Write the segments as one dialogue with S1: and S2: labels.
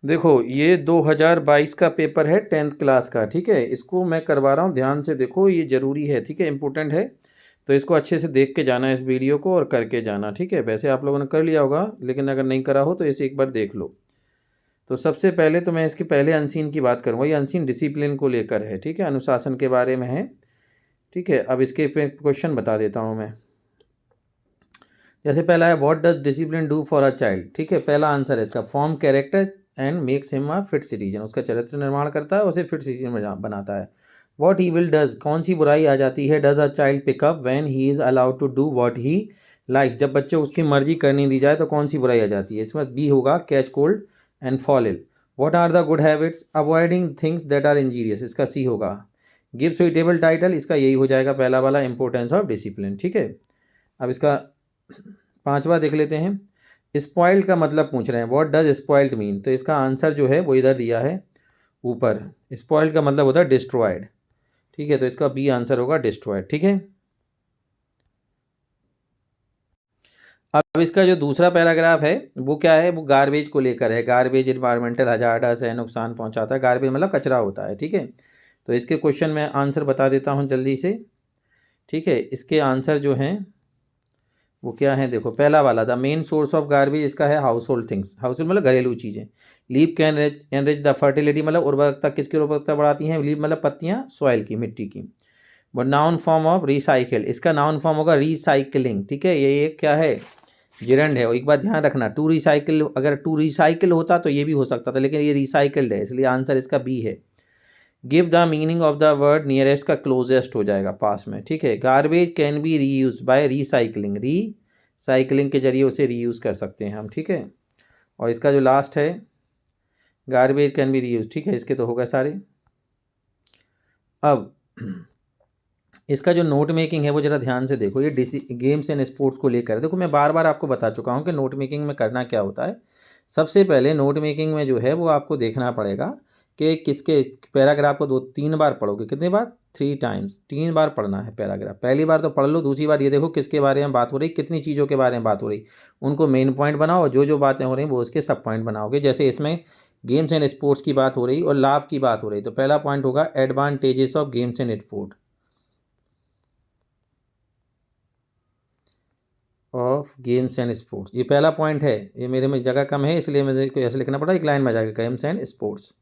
S1: देखो ये 2022 का पेपर है 10th क्लास का, ठीक है। इसको मैं करवा रहा हूँ, ध्यान से देखो, ये ज़रूरी है, ठीक है, इम्पोर्टेंट है। तो इसको अच्छे से देख के जाना इस वीडियो को और करके जाना, ठीक है। वैसे आप लोगों ने कर लिया होगा, लेकिन अगर नहीं करा हो तो इसे एक बार देख लो। तो सबसे पहले तो मैं इसके पहले अनसीन की बात करूँगा। ये अनसीन डिसिप्लिन को लेकर है, ठीक है, अनुशासन के बारे में है, ठीक है। अब इसके पे क्वेश्चन बता देता हूँ मैं। जैसे पहला है, what does discipline do for a child, ठीक है। पहला आंसर है इसका, form character and makes him a fit citizen. उसका चरित्र निर्माण करता है, उसे फिट सिटीजन बनाता है। व्हाट ही विल डज, कौन सी बुराई आ जाती है, does a child pick up when he is allowed to do what he likes, जब बच्चे उसकी मर्जी करने दी जाए तो कौन सी बुराई आ जाती है। इसमें बी होगा, catch cold and fall ill. What are the good habits, avoiding things that are injurious, इसका सी होगा। गिव सुइटेबल टाइटल, इसका यही हो जाएगा पहला वाला, इंपॉर्टेंस ऑफ डिसिप्लिन, ठीक है। अब इसका पांचवा देख लेते हैं। स्पॉइल्ड का मतलब पूछ रहे हैं, व्हाट डज स्पॉइल्ड मीन, तो इसका आंसर जो है वो इधर दिया है ऊपर। स्पॉइल्ड का मतलब होता है डिस्ट्रॉयड, ठीक है। तो इसका बी आंसर होगा डिस्ट्रॉयड, ठीक है। अब इसका जो दूसरा पैराग्राफ है वो क्या है, वो गार्बेज को लेकर है। गार्बेज इन्वायरमेंटल हजार्डस है, नुकसान पहुंचाता है। गार्बेज मतलब कचरा होता है, ठीक है। तो इसके क्वेश्चन में आंसर बता देता हूं जल्दी से, ठीक है। इसके आंसर जो हैं वो क्या है, देखो पहला वाला, the main source of garbage, इसका है household things. Household मतलब घरेलू चीज़ें। Leave can enrich the fertility, मतलब उर्वरकता, किसकी उर्वरकता बढ़ाती हैं। लीव मतलब पत्तियाँ, सॉइल की, मिट्टी की। वो नाउन फॉर्म ऑफ रिसाइकिल, इसका नाउन फॉर्म होगा रिसाइकिलिंग, ठीक है। ये एक क्या है, जिरंड है। और एक बात ध्यान रखना, टू रिसाइकिल, अगर टू रिसाइकिल होता तो ये भी हो सकता था, लेकिन ये रिसाइकिल्ड है, इसलिए आंसर इसका बी है। Give the meaning of the word nearest का क्लोजेस्ट हो जाएगा पास में, ठीक है। Garbage can be reuse by recycling, cycling के जरिए उसे रीयूज़ कर सकते हैं हम, ठीक है। और इसका जो लास्ट है, गार्बेज कैन बी रीयूज, ठीक है। इसके तो हो गए सारे। अब इसका जो नोट मेकिंग है वो ज़रा ध्यान से देखो। ये गेम्स एंड स्पोर्ट्स को लेकर, देखो मैं बार बार आपको बता चुका हूँ कि नोट मेकिंग में करना क्या होता है। सबसे पहले नोट मेकिंग में जो है वो आपको देखना पड़ेगा कि किसके पैराग्राफ को 2-3 बार पढ़ोगे। कितनी बार, 3 टाइम्स, 3 बार पढ़ना है पैराग्राफ। पहली बार तो पढ़ लो, दूसरी बार ये देखो किसके बारे में बात हो रही, कितनी चीज़ों के बारे में बात हो रही, उनको मेन पॉइंट बनाओ। जो जो बातें हो रही वो उसके सब पॉइंट बनाओगे। जैसे इसमें गेम्स एंड स्पोर्ट्स की बात हो रही और लाभ की बात हो रही, तो पहला पॉइंट होगा advantages of games and sport of games and sports, ये पहला पॉइंट है। ये मेरे में जगह कम है इसलिए मुझे को ऐसे लिखना पड़ा, एक लाइन में जाएगा गेम्स एंड स्पोर्ट्स,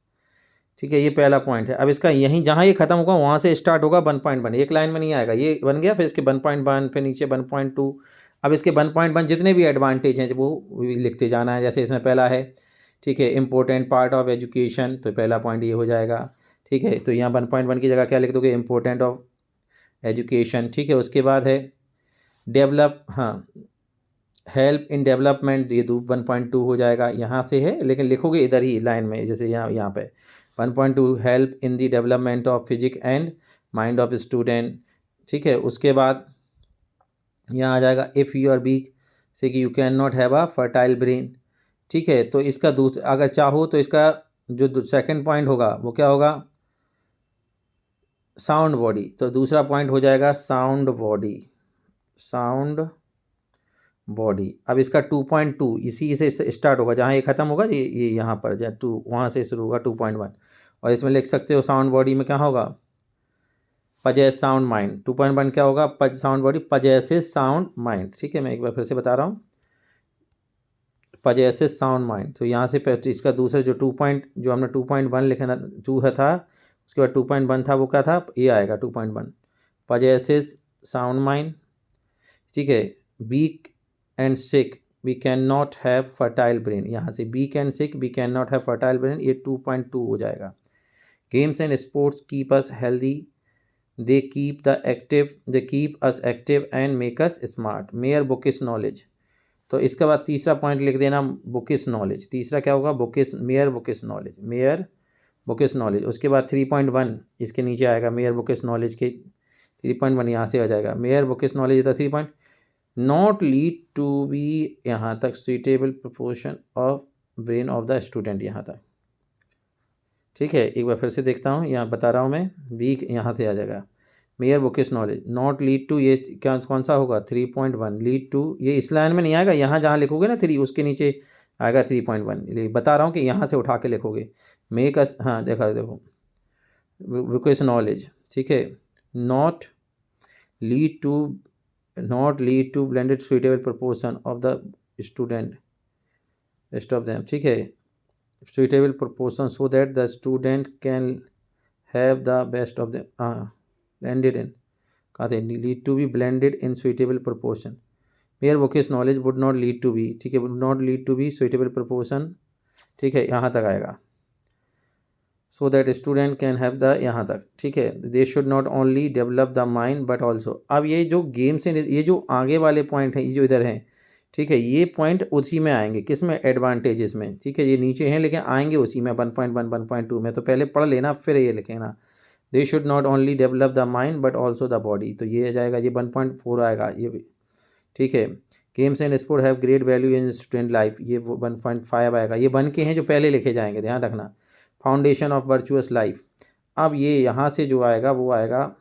S1: ठीक है। ये पहला पॉइंट है। अब इसका यहीं जहाँ ये खत्म होगा वहाँ से स्टार्ट होगा 1.1, एक लाइन में नहीं आएगा। ये बन गया, फिर इसके 1.1, फिर नीचे 1.2। अब इसके 1.1 जितने भी एडवांटेज हैं वो लिखते जाना है। जैसे इसमें पहला है, ठीक है, इंपॉर्टेंट पार्ट ऑफ एजुकेशन, तो पहला पॉइंट ये हो जाएगा, ठीक है। तो यहाँ 1.1 की जगह क्या लिख दोगे, इंपॉर्टेंट ऑफ एजुकेशन, ठीक है। उसके बाद है डेवलप, हाँ, हेल्प इन डेवलपमेंट, ये 1.2 हो जाएगा। यहाँ से है लेकिन लिखोगे इधर ही लाइन में, जैसे यहाँ पे 1.2 help in the development of physique and mind of student, ठीक है। उसके बाद यहाँ आ जाएगा, इफ़ यू आर वीक से कि you can not have a fertile brain, ठीक है। तो इसका दूसरा, अगर चाहो तो इसका जो सेकंड पॉइंट होगा वो क्या होगा, साउंड बॉडी। तो दूसरा पॉइंट हो जाएगा साउंड बॉडी, साउंड बॉडी। अब इसका 2.2 इसी से स्टार्ट होगा, जहाँ ये खत्म होगा ये यहाँ पर जहाँ 2, वहाँ से शुरू होगा 2.1। और इसमें लिख सकते हो साउंड बॉडी में क्या होगा, पजेस साउंड माइंड। 2.1 क्या होगा, sound body possesses sound mind, ठीक है। मैं एक बार फिर से बता रहा हूँ, पजेसेस साउंड माइंड। तो यहाँ से तो इसका दूसरा जो 2 पॉइंट, जो हमने 2.1 लिखना 2 है था, उसके बाद 2.1 था, वो क्या था, ये आएगा 2.1, पजेसेस साउंड माइंड, ठीक है। Weak and sick we can not have fertile brain, यहाँ से weak and sick we can not have fertile brain, ये 2.2 हो जाएगा। Games and sports keep us healthy, they keep us active and make us smart, mere bookish knowledge. तो इसके बाद तीसरा point लिख देना, बुकिश नॉलेज। तीसरा क्या होगा, mayor bookish knowledge, mayor bookish knowledge. उसके बाद 3.1 इसके नीचे आएगा, मेयर बुकिश नॉलेज के 3.1 यहाँ से आ जाएगा, मेयर बुकिश नॉलेज था 3 point, not lead to be, यहाँ तक suitable proportion of brain of the student, यहाँ तक, ठीक है। एक बार फिर से देखता हूँ, यहाँ बता रहा हूँ मैं, वीक यहाँ से आ जाएगा, mere bookish knowledge, not lead to, ये क्या कौन सा होगा 3.1, लीड टू, ये इस लाइन में नहीं आएगा, यहाँ जहाँ लिखोगे ना 3 उसके नीचे आएगा 3.1। बता रहा हूँ कि यहाँ से उठा के लिखोगे। मेक अस, हाँ देखा देखो, विकेस नॉलेज, ठीक है। Not lead to, not lead to blended suitable proportion of the student, rest of them, ठीक है। suitable proportion so that the student can have the best of them, blended in, कहा थे lead to be blended in suitable proportion, mere vocational knowledge would not lead to be, ठीक है, would not lead to be suitable proportion, ठीक है, यहाँ तक आएगा। so that student can have the, यहाँ तक, ठीक है। they should not only develop the mind but also, अब ये जो गेम्स हैं, ये जो आगे वाले पॉइंट हैं, ये जो इधर हैं, ठीक है, ये पॉइंट उसी में आएंगे, किस में, एडवांटेजेस में, ठीक है। ये नीचे हैं लेकिन आएंगे उसी में 1.1 1.2 में, तो पहले पढ़ लेना फिर ये लिखेना। They should not only develop the mind but also the body, तो ये आ जाएगा, ये 1.4 आएगा ये भी, ठीक है। Games and sport have great value in student life, ये 1.5 आएगा। ये बन के हैं जो पहले लिखे जाएंगे, ध्यान रखना। फाउंडेशन ऑफ वर्चुअस लाइफ, अब ये यहाँ से जो आएगा वो आएगा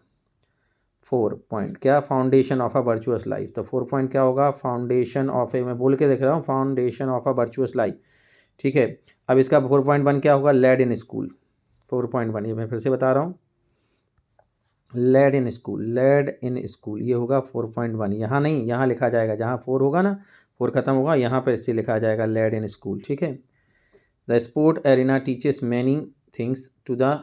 S1: 4 पॉइंट, क्या, foundation of a virtuous life. तो 4 पॉइंट क्या होगा, फाउंडेशन ऑफ ए, मैं बोल के देख रहा हूँ, foundation of a virtuous life, ठीक है। अब इसका 4.1 क्या होगा, लेड इन स्कूल। 4.1 ये मैं फिर से बता रहा हूँ, led in school, led in school, ये होगा 4.1। यहाँ नहीं, यहाँ लिखा जाएगा, जहाँ 4 होगा ना, 4 खत्म होगा, यहाँ पर इससे लिखा जाएगा लेड इन स्कूल, ठीक है। The sport arena teaches many things to the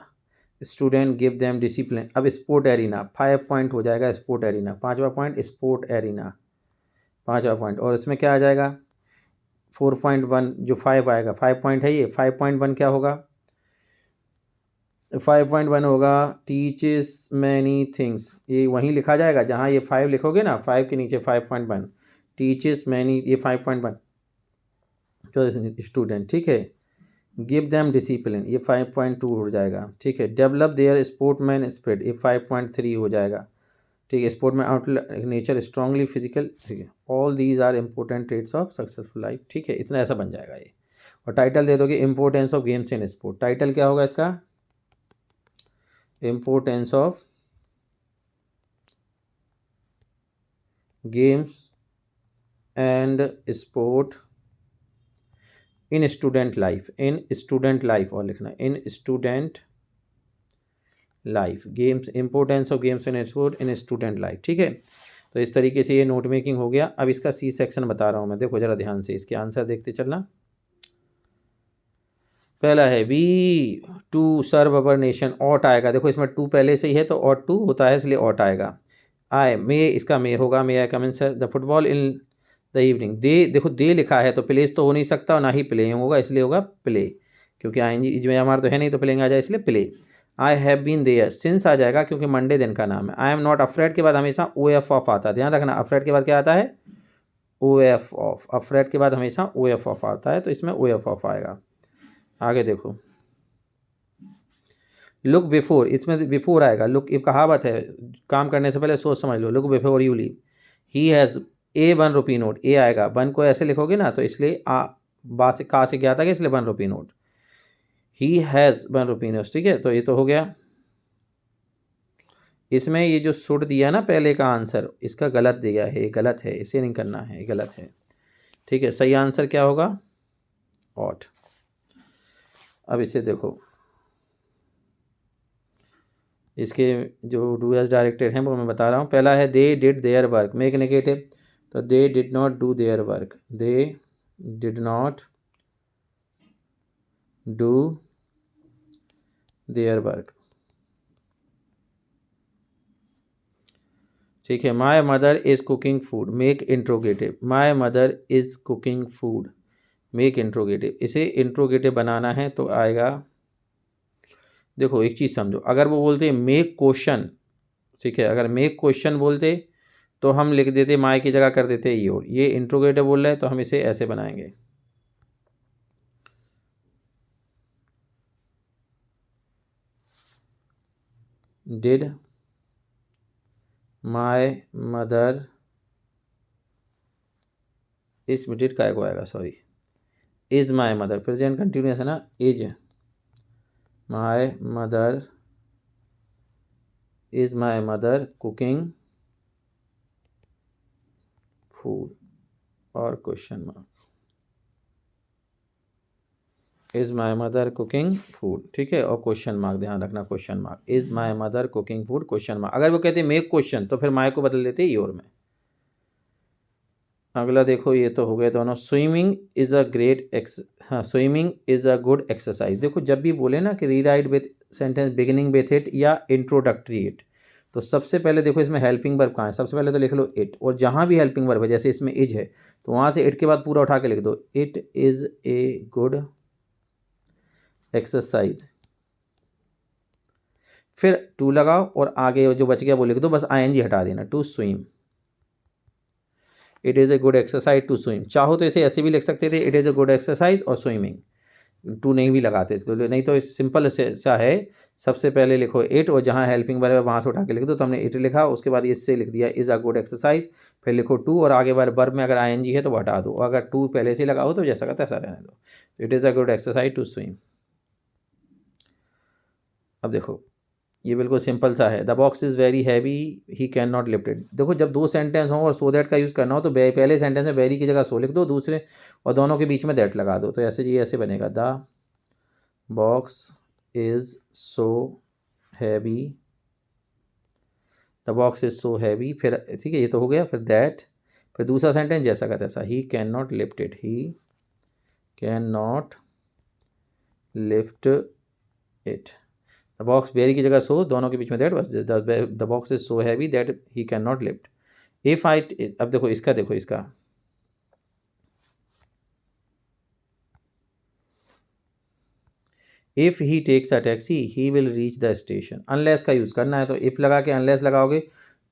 S1: student, give them discipline. अब स्पोर्ट एरिना 5 पॉइंट हो जाएगा, स्पोर्ट एरिना 5वां पॉइंट, स्पोर्ट एरिना 5वां पॉइंट। और इसमें क्या आ जाएगा, 4.1 जो 5 आएगा, 5 पॉइंट है ये, 5.1 क्या होगा, 5.1 होगा टीचेस मैनी थिंग्स, ये वहीं लिखा जाएगा जहाँ ये 5 लिखोगे ना, 5 के नीचे 5.1, टीचेस मैनी, ये 5.1 जो स्टूडेंट, ठीक है। गिव दैम डिसिप्लिन, ये 5.2 हो जाएगा, ठीक है। डेवलप देयर स्पोर्टमैन स्पिरिट, ये 5.3 हो जाएगा, ठीक है। स्पोर्ट में आउटलुक नेचर स्ट्रांगली फिजिकल, ठीक है। All these are important traits of successful life, ठीक है। इतना ऐसा बन जाएगा ये। और टाइटल दे दोगे importance of games in sport, title क्या होगा इसका, importance of games and sport in student life, in student life, और लिखना इन student life, games, importance of games and sport in student life, ठीक है। तो इस तरीके से ये नोट मेकिंग हो गया। अब इसका सी सेक्शन बता रहा हूँ मैं, देखो जरा ध्यान से, इसके आंसर देखते चलना। पहला है we to serve our nation, ought आएगा, देखो इसमें 2 पहले से ही है तो ऑट 2 होता है, इसलिए ऑट आएगा। आए मे, इसका मे होगा, may I come in sir the football in the evening. They, देखो दे लिखा है तो प्लेस तो हो नहीं सकता और ना ही प्लेइंग होगा, इसलिए होगा प्ले, क्योंकि आएंगे इसमें हमारा तो है नहीं, तो प्लेइंग आ जाए, इसलिए play. I have been there, since आ जाएगा क्योंकि मंडे दिन का नाम है। आई एम नॉट अफ्रेड के बाद हमेशा ओ एफ ऑफ आता है, ध्यान रखना, अफ्रेड के बाद क्या आता है, ओ एफ ऑफ, अफ्रेड के बाद हमेशा ओ एफ ऑफ आता है, तो इसमें ओ एफ ऑफ आएगा। आगे देखो, लुक बिफोर, इसमें बिफोर आएगा, लुक, ये कहावत है, काम करने से पहले सोच समझ लो, look before you leave. He has a 1 rupee note, a आएगा, 1 को ऐसे लिखोगे ना तो इसलिए बा से का से क्या था कि इसलिए 1 rupee note, he has 1 rupee note, ठीक है। तो ये तो हो गया। इसमें ये जो सुट दिया ना पहले का आंसर, इसका गलत दिया है, ये गलत है, इसे नहीं करना है, ये गलत है, ठीक है। सही आंसर क्या होगा, ऑट। अब इसे देखो, इसके जो डू एज डायरेक्टेड हैं वो मैं बता रहा हूँ। पहला है they did their work, make negative, तो they did not do their work, they did not do their work, ठीक है। My mother is cooking food, make interrogative, my mother is cooking food, make interrogative. इसे interrogative बनाना है तो आएगा, देखो एक चीज़ समझो, अगर वो बोलते मेक क्वेश्चन, ठीक है, अगर मेक क्वेश्चन बोलते तो हम लिख देते माई की जगह कर देते योर, ये इंट्रोगेटिव बोल रहा है तो हम इसे ऐसे बनाएंगे, डिड माई मदर, इसमें डिड का को आएगा, sorry, is my mother, present continuous है ना, is my mother, is my mother cooking food और question mark, is my mother cooking food, ठीक है, और क्वेश्चन मार्क, ध्यान रखना question mark, is my mother cooking food question mark. अगर वो कहते मेक क्वेश्चन तो फिर माई को बदल देते योर में। अगला देखो, ये तो हो गए दोनों। Swimming is a swimming is a good exercise. देखो जब भी बोले ना कि rewrite with sentence beginning with it या इंट्रोडक्टरी इट, तो सबसे पहले देखो इसमें हेल्पिंग वर्ब कहाँ है, सबसे पहले तो लिख लो इट, और जहाँ भी हेल्पिंग वर्ब है जैसे इसमें इज है तो वहाँ से इट के बाद पूरा उठा के लिख दो, it is a good exercise. फिर टू लगाओ और आगे जो बच गया वो लिख दो, बस आईएनजी हटा देना, to swim. It is a good exercise to swim. चाहो तो इसे ऐसे भी लिख सकते थे, it is a good exercise और स्विमिंग, टू नहीं भी लगाते तो, नहीं तो सिंपल सा है, सबसे पहले लिखो इट और जहाँ हेल्पिंग वर्ब है वहाँ से उठा के लिख दो। तो हमने इट लिखा, उसके बाद इससे लिख दिया इज़ अ गुड एक्सरसाइज, फिर लिखो टू और आगे वर्ब में अगर आईएनजी है तो वो हटा दो, और अगर टू पहले से लगाओ तो जैसा कहता है ऐसा रहने दो। It is a good exercise to swim. अब देखो ये बिल्कुल सिंपल सा है, the box is very heavy he can not lift it. देखो जब दो सेंटेंस हों और सो दैट का यूज़ करना हो तो पहले सेंटेंस में वेरी की जगह सो लिख दो, दूसरे और दोनों के बीच में दैट लगा दो, तो ऐसे ये ऐसे बनेगा, the box is so heavy, the box is so heavy, फिर ठीक है ये तो हो गया, फिर दैट, फिर दूसरा सेंटेंस जैसा का तैसा, he can not lift it, he can not lift it. The box very की जगह सो, दोनों के बीच में दैट, बस the box is so heavy that he can not lift. If I, अब देखो इसका, देखो इसका, if he takes a taxi he will reach the station. Unless का यूज़ करना है तो इफ लगा के अनलेस लगाओगे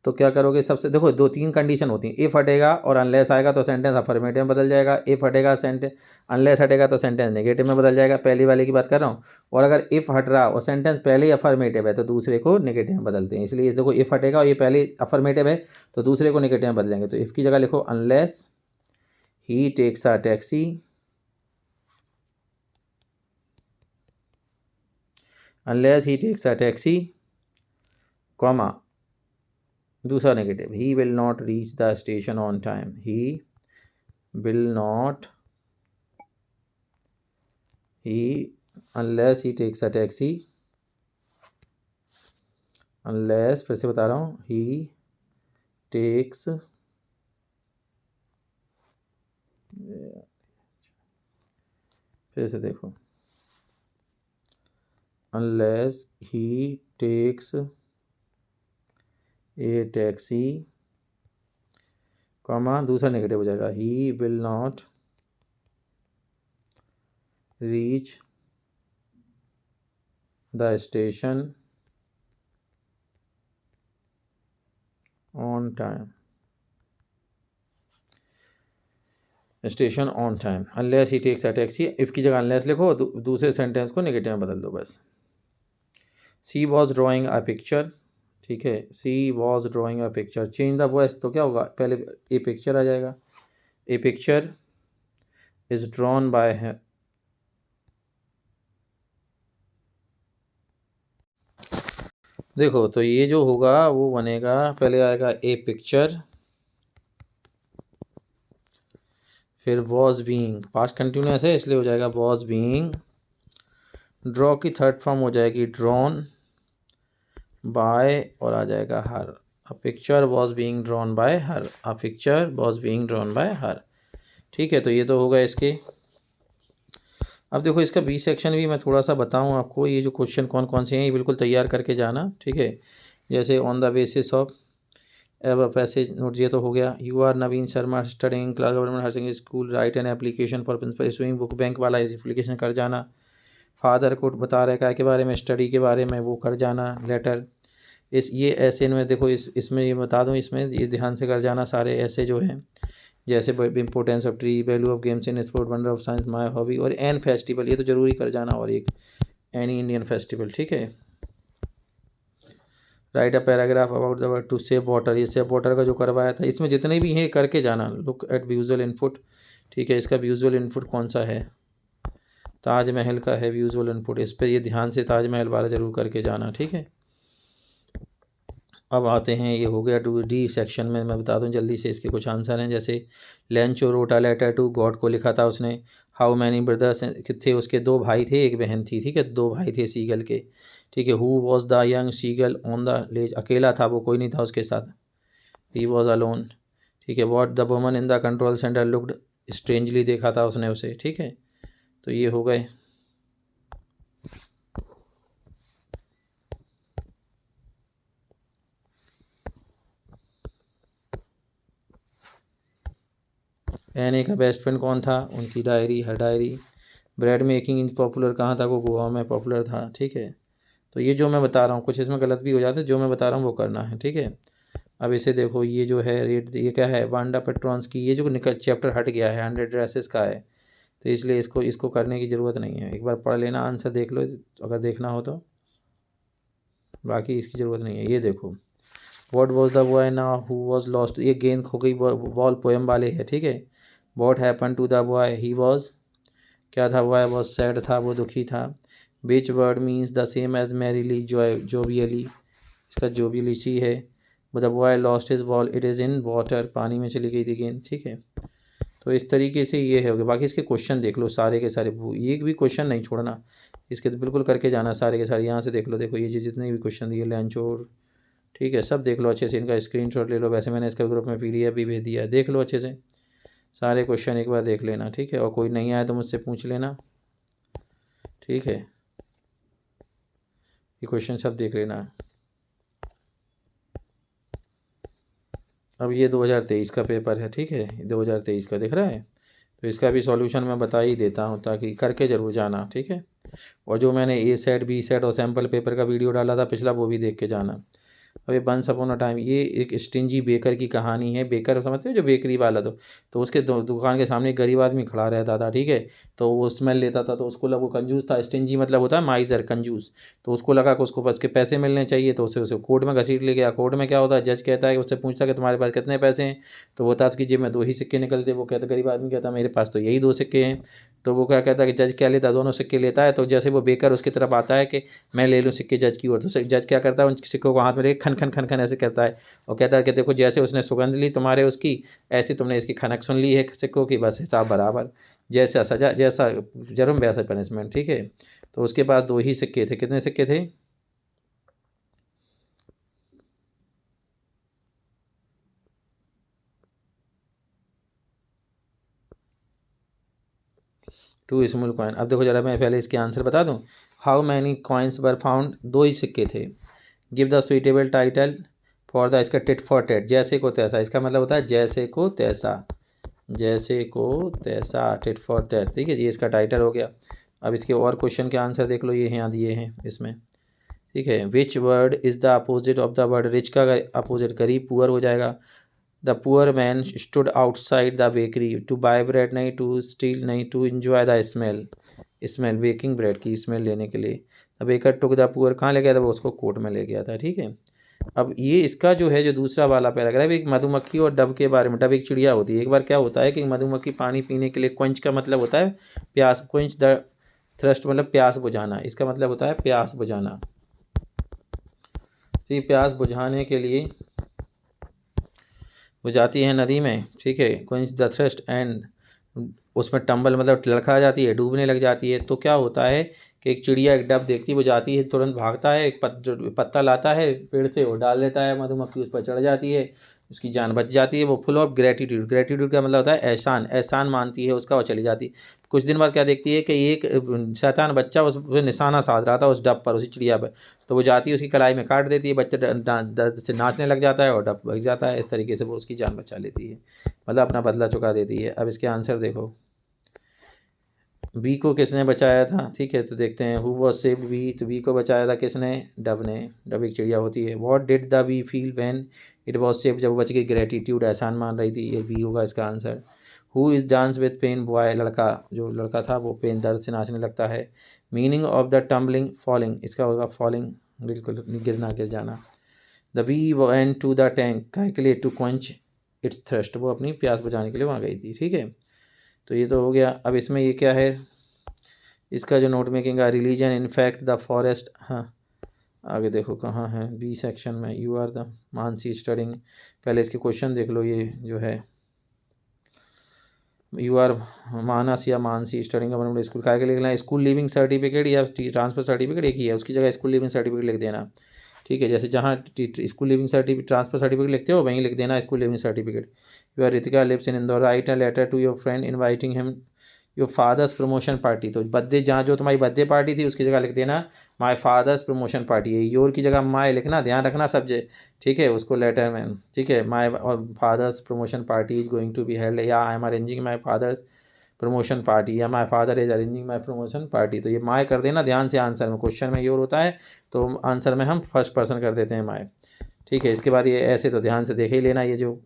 S1: तो क्या करोगे, सबसे देखो दो तीन कंडीशन होती हैं, इफ हटेगा और अनलेस आएगा तो सेंटेंस अफर्मेटिव में बदल जाएगा, इफ हटेगा सेंटेंस, अनलेस हटेगा तो सेंटेंस नेगेटिव में बदल जाएगा, पहली वाले की बात कर रहा हूँ। और अगर इफ हट रहा और सेंटेंस पहले ही अफर्मेटिव है तो दूसरे को नेगेटिव में बदलते हैं, इसलिए देखो इफ हटेगा और ये पहले अफर्मेटिव है तो दूसरे को नेगेटिव में बदलेंगे। तो इफ की जगह लिखो unless he takes a taxi, unless he takes a taxi, comma दूसरा नेगेटिव, he will not reach the station on time, he will not, he unless he takes a taxi, unless फिर से बता रहा हूँ, ही टेक्स, फिर से देखो, unless he takes a taxi, comma दूसरा नेगेटिव हो जाएगा, he will not reach the station on time, station on time, unless he takes a taxi. If की जगह अनलेस लिखो, दूसरे सेंटेंस को नेगेटिव में बदल दो बस। She was drawing a picture, ठीक है, she was drawing a picture, change the voice तो क्या होगा, पहले ए पिक्चर आ जाएगा, a picture is drawn by है, देखो तो ये जो होगा वो बनेगा, पहले आएगा ए पिक्चर, फिर वॉज बीइंग, पास्ट कंटिन्यूस है इसलिए हो जाएगा वॉज बीइंग, ड्रॉ की थर्ड फॉर्म हो जाएगी ड्रॉन बाय, और आ जाएगा her, a picture was being drawn by her, a picture was being drawn by her, ठीक है। तो ये तो होगा इसके। अब देखो इसका बी सेक्शन भी मैं थोड़ा सा बताऊं आपको, ये जो क्वेश्चन कौन कौन से हैं ये बिल्कुल तैयार करके जाना, ठीक है। जैसे on the basis of a passage note, ये तो हो गया, you are Naveen Sharma studying class government higher secondary school, write an application for principal issuing book, bank वाला एप्लीकेशन कर जाना, फादर को बता रहा है क्या के बारे में, स्टडी के बारे में, वो कर जाना लेटर। इस ये ऐसे में देखो इसमें ये बता दूं, इसमें ये ध्यान से कर जाना सारे ऐसे जो हैं, जैसे importance of tree, value of games in sport, wonder of science, my hobby, और एन फेस्टिवल ये तो जरूरी कर जाना, और एक एनी इंडियन फेस्टिवल, ठीक है। Write a paragraph about the word to save water, ये सेव वाटर का जो करवाया था, इसमें जितने भी हैं करके जाना। लुक एट विजुअल इनपुट, ठीक है, इसका विजुअल इनपुट कौन सा है, ताजमहल का है विजुअल इनपुट, इस पर ये ध्यान से ताजमहल वाला जरूर करके जाना, ठीक है। अब आते हैं, ये हो गया टू डी सेक्शन में। मैं बता दूं जल्दी से, इसके कुछ आंसर हैं। जैसे Lencho wrote a letter to God को लिखा था उसने। हाउ मैनी ब्रदर्स थे उसके, 2 भाई थे 1 बहन थी, ठीक है। 2 भाई थे सीगल के, ठीक है। Who was the young seagull on the ledge, अकेला था वो, कोई नहीं था उसके साथ, ही वॉज अलोन, ठीक है। What the woman in the control centre looked strangely, देखा था उसने उसे, ठीक है। तो ये हो गए। एने का बेस्ट फ्रेंड कौन था, उनकी diary, her diary. Bread making in popular, कहाँ था वो, गोवा में पॉपुलर था, ठीक है। तो ये जो मैं बता रहा हूँ, कुछ इसमें गलत भी हो जाता है, जो मैं बता रहा हूँ वो करना है, ठीक है। अब इसे देखो, ये जो है रेट, ये क्या है, वांडा पेट्रॉन्स की, ये जो निकल चैप्टर हट गया है 100 ड्रेसेस का है, तो इसलिए इसको इसको करने की ज़रूरत नहीं है। एक बार पढ़ लेना, आंसर देख लो अगर देखना हो तो, बाकी इसकी ज़रूरत नहीं है। ये देखो, वॉट वॉज द बॉय ना हु वॉज लॉस्ट, ये गेंद खो गई बॉल पोएम वाले है, ठीक है। What happen to the boy, he was, क्या था, बॉय वॉज सैड था, वो दुखी था। Which word means the same as merrily, jovially, इसका जोवियली सी है। The boy lost his ball, it is in water, पानी में चली गई थी गेंद, ठीक है। तो इस तरीके से ये है। बाकी इसके क्वेश्चन देख लो सारे के सारे, एक भी क्वेश्चन नहीं छोड़ना, इसके तो बिल्कुल करके जाना सारे के सारे। यहाँ से देख लो, देखो ये जितने भी क्वेश्चन दिए लंचोर, ठीक है, सब देख लो अच्छे से, इनका स्क्रीनशॉट ले लो। वैसे मैंने इसका ग्रुप में PDF भी भेज दिया है, देख लो अच्छे से सारे क्वेश्चन एक बार देख लेना, ठीक है। और कोई नहीं आया तो मुझसे पूछ लेना, ठीक है। ये क्वेश्चन सब देख लेना। अब ये 2023 का पेपर है, ठीक है, 2023 का दिख रहा है, तो इसका भी सॉल्यूशन मैं बता ही देता हूँ, ताकि करके ज़रूर जाना, ठीक है। और जो मैंने A सेट B सेट और सैम्पल पेपर का वीडियो डाला था पिछला, वो भी देख के जाना। अभी वंस अपॉन अ टाइम, ये एक स्टिंजी बेकर की कहानी है। बेकर समझते हो, जो बेकरी वाला, तो उसके दुकान के सामने एक गरीब आदमी खड़ा रहता था, ठीक है। तो वो स्मेल लेता था, तो उसको लगा, वो कंजूस था, स्टिंजी मतलब होता है माइजर, कंजूस। तो उसको लगा कि उसको बस के पैसे मिलने चाहिए, तो उसे कोर्ट में घसीट ले गया। कोर्ट में क्या होता है, जज कहता है, उससे पूछता है कि तुम्हारे पास कितने पैसे हैं। तो वो था उसकी जेब में 2 ही सिक्के निकलते। वो कहता, गरीब आदमी कहता, मेरे पास तो यही 2 सिक्के हैं। तो वो क्या कहता है कि जज क्या लेता है, दोनों सिक्के लेता है। तो जैसे वो बेकर उसकी तरफ आता है कि मैं ले लूँ सिक्के जज की ओर, तो जज क्या करता है, उन सिक्कों को हाथ में लेके खन खन खन खन ऐसे करता है, और कहता है कि देखो, जैसे उसने सुगंध ली तुम्हारे उसकी, ऐसी तुमने इसकी खनक सुन ली है सिक्कों की, बस हिसाब बराबर, जैसा सजा, जैसा जुर्म वैसा पनिशमेंट, ठीक है। तो उसके पास 2 ही सिक्के थे। कितने सिक्के थे, 2 स्मॉल कॉइन। अब देखो जरा, मैं पहले इसके आंसर बता दूं। How many coins were found, 2 ही सिक्के थे। Give the suitable title for the, इसका टिट फॉर टेट, जैसे को तैसा, इसका मतलब होता है जैसे को तैसा, जैसे को तैसा, टिट फॉर टैट, ठीक है। ये इसका टाइटल हो गया। अब इसके और क्वेश्चन के आंसर देख लो, ये यहाँ दिए हैं इसमें, ठीक है। Which word is the opposite of the word rich, का अपोजिट गरीब, पुअर हो जाएगा। The poor man stood outside the bakery to buy bread, नहीं टू स्टील, नहीं to enjoy the smell, smell baking bread की स्मेल लेने के लिए। The baker took the poor, कहाँ ले गया था वो, उसको कोर्ट में ले गया था, ठीक है। अब ये इसका जो है, जो दूसरा वाला पैराग्राफ, एक मधुमक्खी और डब के बारे में। डब एक चिड़िया होती है। एक बार क्या होता है कि मधुमक्खी पानी पीने के लिए, क्वेंच का मतलब होता है प्यास, क्वेंच द थ्रस्ट मतलब प्यास बुझाना, इसका मतलब होता है प्यास बुझाना। तो ये प्यास बुझाने के लिए वो जाती है नदी में, ठीक है, क्वेंच द थ्रस्ट, एंड उसमें टंबल मतलब लड़खड़ा जाती है, डूबने लग जाती है। तो क्या होता है कि एक चिड़िया एक डब देखती है, वो जाती है, तुरंत भागता है, एक पत्ता लाता है पेड़ से, वो डाल देता है, मधुमक्खी उस पर चढ़ जाती है, उसकी जान बच जाती है। वो फुल ऑफ ग्रेटिट्यूड, ग्रेटिट्यूड का मतलब होता है एहसान, एहसान मानती है उसका, और चली जाती है। कुछ दिन बाद क्या देखती है कि एक शैतान बच्चा उस पे निशाना साध रहा था, उस डब पर, उसी चिड़िया पर। तो वो जाती है, उसकी कलाई में काट देती है, बच्चा दर्द से नाचने लग जाता है, और डब भाग जाता है। इस तरीके से वो उसकी जान बचा लेती है, मतलब अपना बदला चुका देती है। अब इसके आंसर देखो, बी को किसने बचाया था, ठीक है। तो देखते हैं, हु वॉज सेव्ड बी, तो बी को बचाया था किसने, डब ने। डब एक चिड़िया होती है। What did the bee feel when it was saved, जब वो बच गई, ग्रेटिट्यूड, एहसान मान रही थी, ये बी होगा इसका answer. Who is dance with pen, boy, लड़का, जो लड़का था वो पेन, दर्द से नाचने लगता है। Meaning of the tumbling, falling, इसका होगा फॉलिंग, बिल्कुल गिरना, गिर जाना। The bee went to the tank, काहे के लिए, टू क्वेंच इट्स थ्रस्ट, वो अपनी प्यास बुझाने के लिए वहाँ गई थी, ठीक है। तो ये तो हो गया। अब इसमें ये क्या है, इसका जो नोट मेकिंग का, रिलीजन, इनफैक्ट, द फॉरेस्ट, हाँ, आगे देखो कहाँ है, बी सेक्शन में, you are the Mansi studying. पहले इसके क्वेश्चन देख लो, ये जो है यू आर मानस या मानसी स्टडिंग गवर्नमेंट स्कूल, क्या लिखना है, स्कूल लिविंग सर्टिफिकेट या ट्रांसफ़र सर्टिफिकेट एक ही है, उसकी जगह स्कूल लिविंग सर्टिफिकेट लिख देना। ठीक है, जैसे जहाँ school leaving certificate transfer certificate लिखते हो वहीं लिख देना school leaving certificate. You are Ritika lives in Indore, write a letter to your friend inviting him your father's promotion party. तो बर्थडे जहाँ जो तुम्हारी बर्थडे पार्टी थी उसकी जगह लिख देना माय फादर्स प्रमोशन पार्टी है। योर की जगह माय लिखना, ध्यान रखना सब्जेक्ट, ठीक है, उसको लेटर में, ठीक है। My father's promotion party is going to be held, या I am arranging my father's promotion party, या my father is arranging my promotion party. तो ये माय कर देना ध्यान से, आंसर में, क्वेश्चन में योर होता है तो आंसर में हम फर्स्ट पर्सन कर देते हैं माय। ठीक है, इसके बाद ये ऐसे तो ध्यान से देख ही लेना, ये जो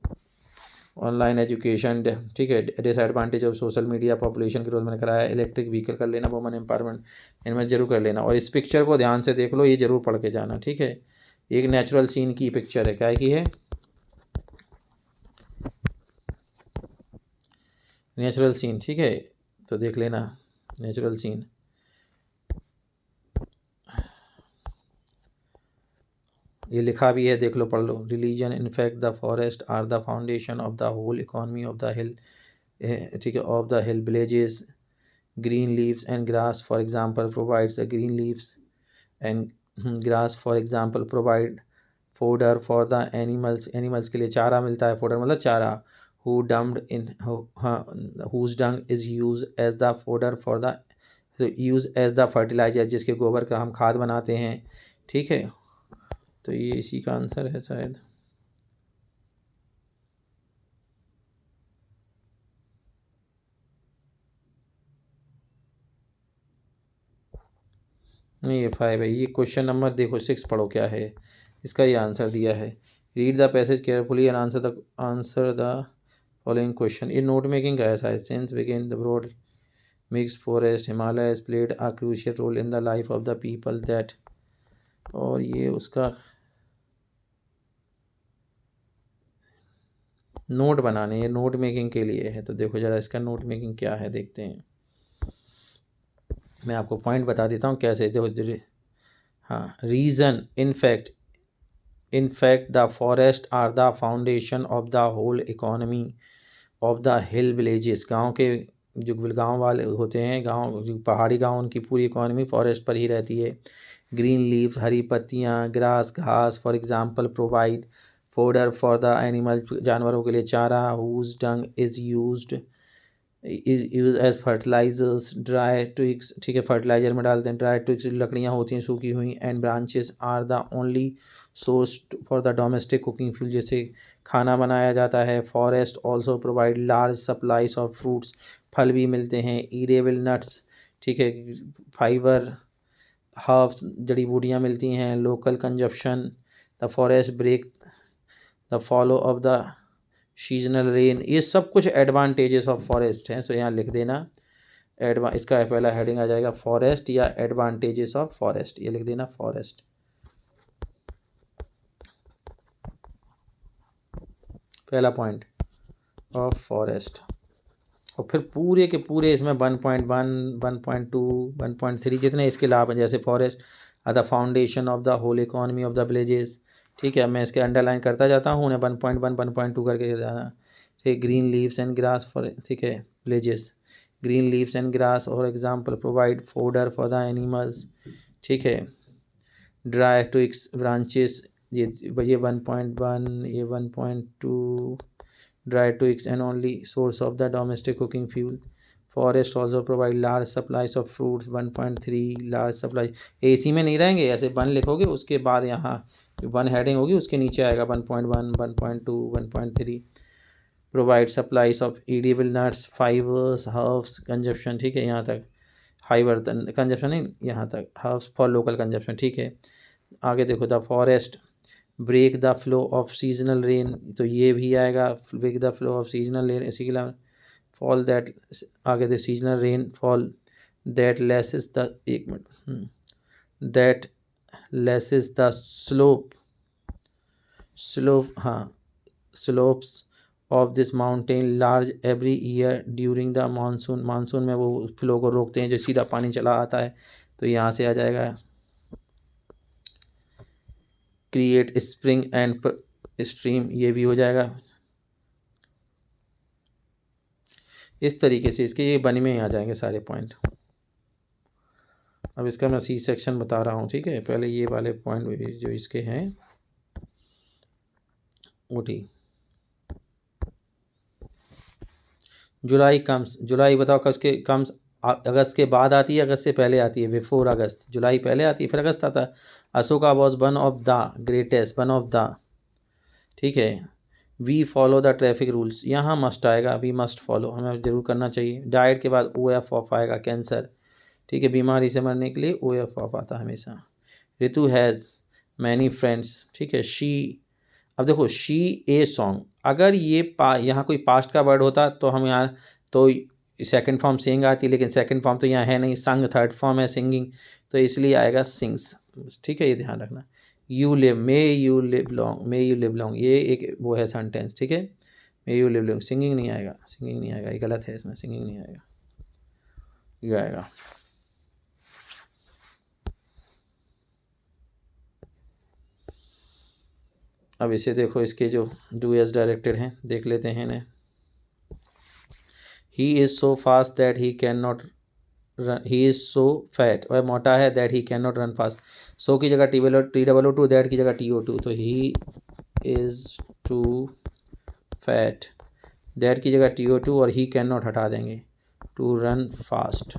S1: ऑनलाइन एजुकेशन, ठीक है, disadvantage of social media, population growth मैंने कराया, इलेक्ट्रिक व्हीकल कर लेना, वुमन एम्पावरमेंट, इनमें जरूर कर लेना। और इस पिक्चर को ध्यान से देख लो, ये जरूर पढ़ के जाना, ठीक है। एक नेचुरल सीन की पिक्चर है, क्या की है, नेचुरल सीन, ठीक है, तो देख लेना नेचुरल सीन। ये लिखा भी है, देख लो, पढ़ लो। Religion in fact the forest are the foundation of the whole economy of the hill, ठीक है, of the hill villages. Green leaves and grass, for example, provides the green leaves and grass, for example, provide fodder for the animals, animals के लिए चारा मिलता है, fodder मतलब चारा। who dumped in whose dung is used as the fodder for the use as the fertilizer, जिसके गोबर का हम खाद बनाते हैं, ठीक है। तो ये इसी का आंसर है शायद, नहीं ये 5 है। ये क्वेश्चन नंबर देखो 6 पढ़ो क्या है, इसका ये आंसर दिया है। Read the passage carefully and answer the following question. ये नोट मेकिंग का है शायद। Since begin the broad mix forest Himalaya has played a crucial role in the life of the people that, और ये उसका नोट बनाने, ये नोट मेकिंग के लिए है। तो देखो ज़रा इसका नोट मेकिंग क्या है, देखते हैं। मैं आपको पॉइंट बता देता हूँ कैसे, देखो। हाँ, reason in fact the forests are the foundation of the whole economy of the hill villages। गांव के जो गांव वाले होते हैं, गांव जो पहाड़ी गांव, उनकी पूरी इकोनॉमी फॉरेस्ट पर ही रहती है। ग्रीन लीव्स हरी पत्तियां, ग्रास घास, for example provide fodder for the animals जानवरों के लिए चारा। Whose dung is use as fertilizers, dry twigs, ठीक है, फर्टिलाइजर में डालते हैं। ड्राई ट्विग्स लकड़ियाँ होती हैं सूखी हुई, and branches are the only source for the domestic cooking fuel, जैसे खाना बनाया जाता है। Forest also provide large supplies of fruits, फल भी मिलते हैं। ईडेबल नट्स, ठीक है, फाइबर, हर्ब्स, जड़ी बूटियाँ मिलती हैं। Local consumption, the forest break the follow of the seasonal rain, ये सब कुछ एडवांटेजेस ऑफ फॉरेस्ट हैं। सो यहाँ लिख देना इसका पहला हेडिंग आ जाएगा फॉरेस्ट या एडवांटेजेस ऑफ फॉरेस्ट, ये लिख देना फॉरेस्ट, पहला पॉइंट ऑफ फॉरेस्ट। और फिर पूरे के पूरे इसमें 1.1, 1.2, 1.3 जितने इसके लाभ हैं, जैसे forest are the foundation of the whole economy of the villages, ठीक है। मैं इसके अंडरलाइन करता जाता हूँ, उन्हें 1.1, 1.2 करके जाना, ठीक। Green leaves and grass for, ठीक है, villages. Green leaves and grass और example provide fodder for the animals, ठीक है। ड्राई ट्विग्स ब्रांचेस, ये 1.1, ये 1.2, dry twigs and only source of the domestic cooking fuel. Forest also provide large supplies of fruits। 1.3 large supply, AC में नहीं रहेंगे, ऐसे 1 लिखोगे उसके बाद यहाँ 1 हेडिंग होगी, उसके नीचे आएगा 1.1, 1.2, 1.3। Provide supplies of edible nuts, fibres, herbs consumption, ठीक है, यहाँ तक। फाइबर कंजप्शन नहीं, यहाँ तक हर्ब्स फॉर लोकल कंजप्शन, ठीक है। आगे देखो, the forest break the flow of seasonal rain, तो ये भी आएगा, break the flow of seasonal rain, इसी के अलावा फॉल दैट, आगे the seasonal rainfall that lessens the, एक मिनट, दैट लेसेस द स्लोप, हाँ, slopes of this mountain large every year during the monsoon, monsoon में वो फ्लो को रोकते हैं, जो सीधा पानी चला आता है। तो यहाँ से आ जाएगा क्रिएट स्प्रिंग एंड स्ट्रीम, ये भी हो जाएगा। इस तरीके से इसके ये बनी में ही आ जाएंगे सारे पॉइंट। अब इसका मैं सी सेक्शन बता रहा हूँ, ठीक है। पहले ये वाले पॉइंट में भी जो इसके हैं ओटी। जुलाई कम्स, जुलाई बताओ कब के कम्स, अगस्त के बाद आती है, अगस्त से पहले आती है, बिफोर अगस्त। जुलाई पहले आती है फिर अगस्त आता है। Ashoka was one of the greatest, one of the, ठीक है। We follow the traffic rules, यहाँ मस्ट आएगा, वी मस्ट फॉलो, हमें जरूर करना चाहिए। डाइट के बाद ओ एफ ऑफ आएगा, कैंसर, ठीक है। बीमारी से मरने के लिए ओ एफ ऑफ आता है हमेशा। ऋतु हैज़ मैनी फ्रेंड्स, ठीक है। शी, अब देखो शी ए सॉन्ग, अगर ये यहाँ कोई पास्ट का वर्ड होता तो हम यहाँ तो सेकंड फॉर्म सिंग आती, लेकिन सेकंड फॉर्म तो यहाँ है नहीं, संग थर्ड फॉर्म है सिंगिंग, तो इसलिए आएगा सिंग्स, ठीक है। ये ध्यान रखना। You live, may you live long, may you live long, ये एक वो है सेंटेंस, ठीक है। May you live long, singing नहीं आएगा, सिंगिंग नहीं आएगा, ये गलत है, इसमें सिंगिंग नहीं आएगा, ये आएगा। अब इसे देखो, इसके जो डू एज डायरेक्टेड हैं देख लेते हैं इन्हें। He is so fast that he can not run, he is so fat, वह मोटा है, that he can not run fast. So की जगह TOO, दैट की जगह TOT, तो he is too fat, that की जगह TO2 और ही कैन नॉट हटा देंगे, टू रन फास्ट।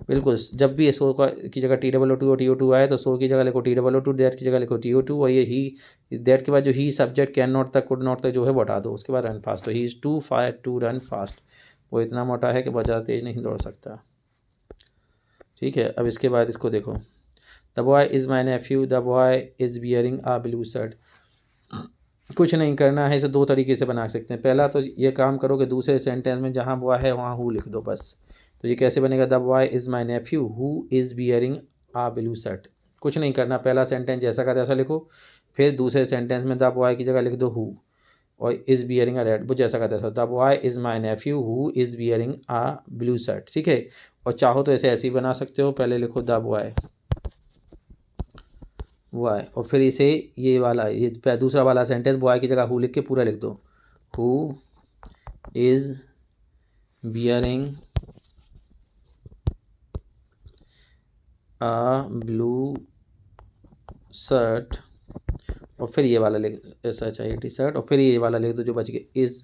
S1: बिल्कुल, जब भी सो की जगह TOO और TO2 आए तो सो की जगह लिखो TOO, दैट की जगह लिखो TO2, और ये ही दैट के बाद जो ही सब्जेक्ट कैन नॉट तक कुड नॉट तक जो है वो हटा दो, उसके बाद रन फास्ट। तो he is too fast to run fast, वो इतना मोटा है कि बहुत ज़्यादा तेज़ नहीं दौड़ सकता, ठीक है। अब इसके बाद इसको देखो, the boy is my nephew, the boy is wearing a blue shirt. कुछ नहीं करना है, इसे दो तरीके से बना सकते हैं। पहला तो ये काम करो कि दूसरे सेंटेंस में जहाँ बॉय है वहाँ हु लिख दो बस। तो ये कैसे बनेगा, the boy is my nephew who is wearing a blue shirt. कुछ नहीं करना, पहला सेंटेंस जैसा का तैसा लिखो, फिर दूसरे सेंटेंस में द बॉय की जगह लिख दो हु, और इज़ बियरिंग अ रेड, वो जैसा का तैसा, the boy is my nephew who is wearing a blue shirt, ठीक है। और चाहो तो ऐसे ही बना सकते हो, पहले लिखो द बॉय, बॉय, और फिर इसे ये वाला ये दूसरा वाला सेंटेंस बॉय की जगह हु लिख के पूरा लिख दो, who is wearing a blue shirt, और फिर ये वाला लिख SHIRT शर्ट, और फिर ये वाला लिख दो जो बच गए, is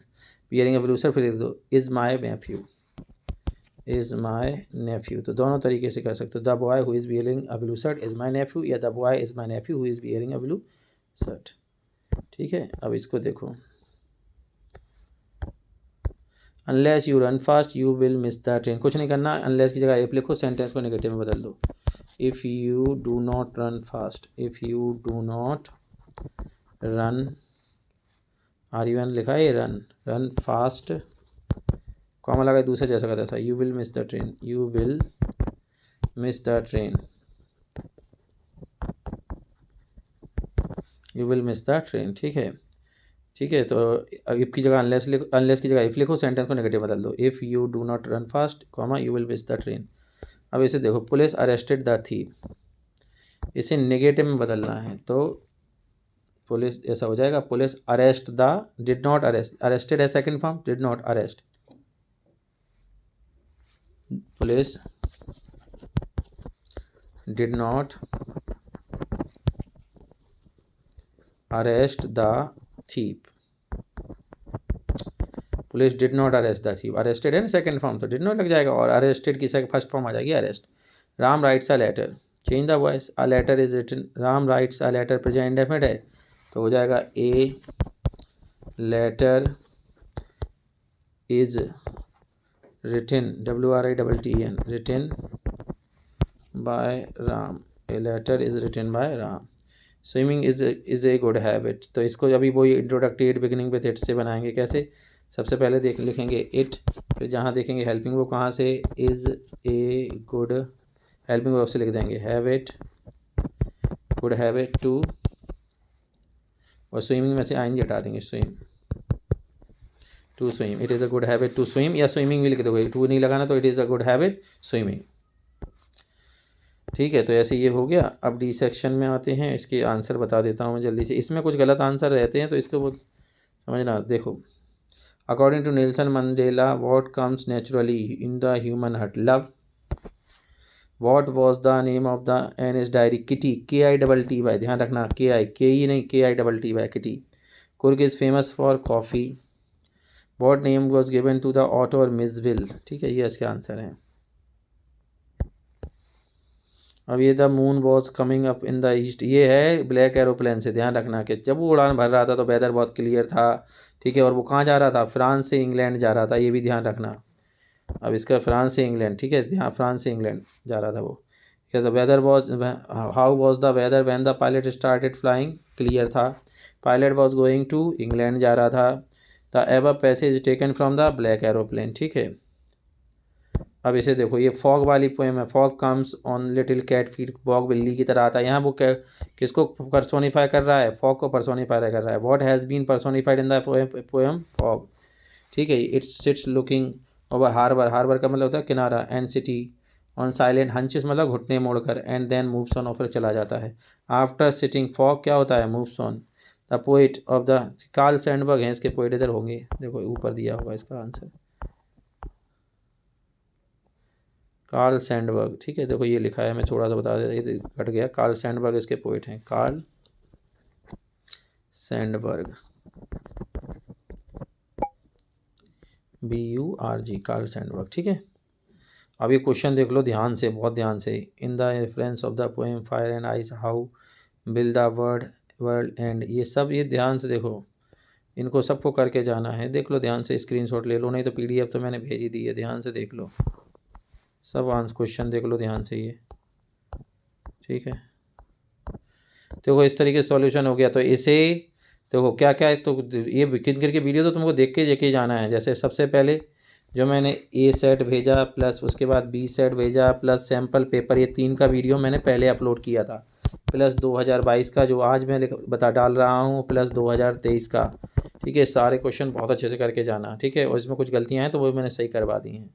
S1: wearing a blue shirt, फिर लिख दो is my nephew, is my nephew. तो दोनों तरीके से कर सकते हो, the boy who is wearing a blue shirt is my nephew, या the boy is my nephew who is wearing a blue shirt, ठीक है। अब इसको देखो, unless you run fast you will miss the train. कुछ नहीं करना, unless की जगह इफ लिखो, सेंटेंस को नेगेटिव में बदल दो। If you do not run fast, if you do not run, RUN लिखा है, रन, रन फास्ट, कॉमा लगा दूसरा जैसा का तैसा, you will miss the train, you will miss the train, you will miss the train, ठीक है, ठीक है। तो इफ की जगह अनलेस लिखो, अनलेस की जगह इफ लिखो, सेंटेंस को नेगेटिव बदल दो, if you do not run fast comma you will miss the train. अब इसे देखो, पुलिस अरेस्टेड द थीफ, इसे नेगेटिव में बदलना है, तो पुलिस ऐसा हो जाएगा, police arrest the, did not arrest, arrested है second form, did not arrest, police did not arrest the thief, police did not arrest the thief, arrested है ना सेकंड फॉर्म, तो डिड नॉट लग जाएगा, और अरेस्टेड की फर्स्ट फॉर्म आ जाएगी अरेस्ट। Ram writes a letter, change the voice, a letter is written, Ram writes a letter, present indefinite है तो हो जाएगा a letter is written, WRITTEN, written by Ram, a letter is written by Ram. Swimming is a good habit, तो इसको अभी वही इंट्रोडक्टेड beginning with it से बनाएंगे। कैसे, सबसे पहले लिखेंगे इट, फिर जहाँ देखेंगे हेल्पिंग वो कहाँ से, is a good, helping verb से लिख देंगे हैबिट, गुड हैबिट टू, और स्विमिंग में से आएंगे हटा देंगे, swim, to swim, it is a good habit to swim, या स्विमिंग भी लिख दोगे, टू नहीं लगाना तो it is a good habit swimming. ठीक है, तो ऐसे ये हो गया। अब डी सेक्शन में आते हैं, इसके आंसर बता देता हूँ मैं जल्दी से। इसमें कुछ गलत आंसर रहते हैं तो इसको वो समझना। देखो, according to Nelson Mandela what comes naturally in the human heart? Love. What was the name of the Anne's diary? Kitty, KITTY, ध्यान रखना, के ई नहीं, KITTY, Kitty. Coorg is famous for coffee. What name was given to the auto Missville? ठीक है, ये इसके answer हैं। अब ये the moon was coming up in the east, ये है ब्लैक एरोप्लेन से। ध्यान रखना कि जब वो उड़ान भर रहा था तो वेदर बहुत क्लियर था, ठीक है। और वो कहाँ जा रहा था? फ्रांस से इंग्लैंड जा रहा था, ये भी ध्यान रखना। अब इसका फ्रांस से इंग्लैंड, ठीक है, ध्यान, फ्रांस से इंग्लैंड जा रहा था वो। ठीक है, the weather was, how was the weather when the pilot started flying? Clear था। Pilot was going to England जा रहा था। The ever passage taken from the black aeroplane, ठीक है। अब इसे देखो, ये फॉग वाली पोएम है। Fog comes on little cat feet, fog बिल्ली की तरह आता है। यहाँ वो किसको पर्सोनीफाई कर रहा है? फॉग को पर्सोनीफाई कर रहा है। What has been personified in the poem? Fog, ठीक है। Its sits looking over harbour, harbour का मतलब होता है किनारा, and city on silent haunches मतलब घुटने मोड़कर, एंड देन मूव्स ऑन, और फिर चला जाता है। आफ्टर सिटिंग फॉग क्या होता है? Moves on. The poet of the Karl Sandberg हैं इसके पोइट, इधर होंगे, देखो ऊपर दिया होगा इसका आंसर, कार्ल सैंडबर्ग, ठीक है। देखो ये लिखा है, मैं थोड़ा सा बता देता, ये कट गया। कार्ल सैंडबर्ग इसके पोइट हैं, Karl Sandberg, BURG, Karl Sandberg, ठीक है। अब ये क्वेश्चन देख लो ध्यान से, बहुत ध्यान से। In the reference of the poem fire and ice how will the world and, ये सब ये ध्यान से देखो, इनको सबको करके जाना है। देख लो ध्यान से, स्क्रीनशॉट ले लो, नहीं तो PDF तो मैंने भेज ही दी है, ध्यान से देख लो सब आंसर, क्वेश्चन देख लो ध्यान से ये, ठीक है। देखो इस तरीके से सॉल्यूशन हो गया। तो इसे देखो क्या क्या है, तो ये किन करके वीडियो तो तुमको देख के जाना है। जैसे सबसे पहले जो मैंने A सेट भेजा, प्लस उसके बाद B सेट भेजा, प्लस सैम्पल पेपर, ये 3 का वीडियो मैंने पहले अपलोड किया था, प्लस 2022 का जो आज मैं बता डाल रहा हूँ, प्लस 2023 का, ठीक है। सारे क्वेश्चन बहुत अच्छे से करके जाना, ठीक है। और इसमें कुछ गलतियाँ हैं तो वो मैंने सही करवा दी हैं।